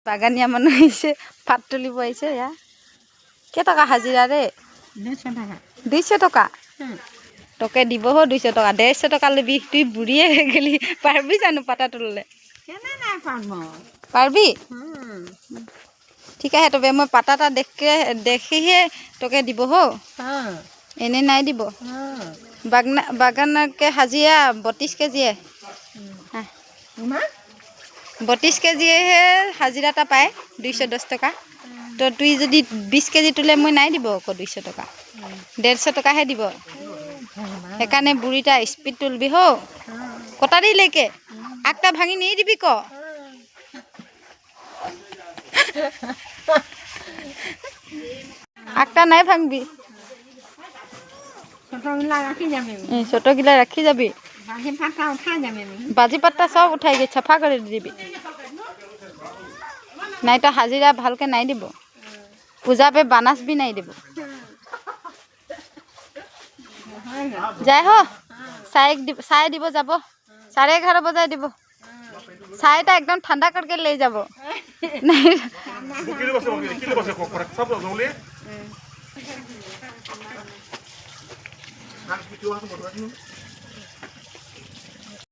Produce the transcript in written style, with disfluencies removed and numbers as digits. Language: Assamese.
বাগানিয়া মানুহ আহিছে পাত তুলিব আহিছে ইয়া কেইটকা হাজিৰা ৰে 200 টকা তোকে দিব হ 200 টকা 150 টকা লবি তুই বুঢ়ীয়ে হৈ গেলি পাৰবি জানো পাতা তুললে পারবি ঠিক আছে তবে মই পাতাটা দেখিহে তোকে দিব হো এনে নাই দিব বাগানকে হাজিৰা 32 কেজিয়ে 32 কেজিহে হাজিৰাটা পায় 210 টকা তো তুই যদি 20 কেজি তুলে মই নাই দিব আকৌ 200 টকা 150 টকাহে দিব সেইকাৰণে বুঢ়ীটা স্পিড তুলবি হো কটাৰী লেকে একটা ভাঙি নি দিবি ক একটা নাই ভাঙবি ছোট গিলা রাখি যাবি बाजी पत्ता सब उठाई के छफा कर दीबी नहीं तो हाजिरा भालके नहीं दिबो पूजा पे बानास भी नहीं दिबो जाए हो चाय दिबो जाबो 11:30 बजाय दिबो चायटा एकदम ठंडा करके ले जाबो नहीं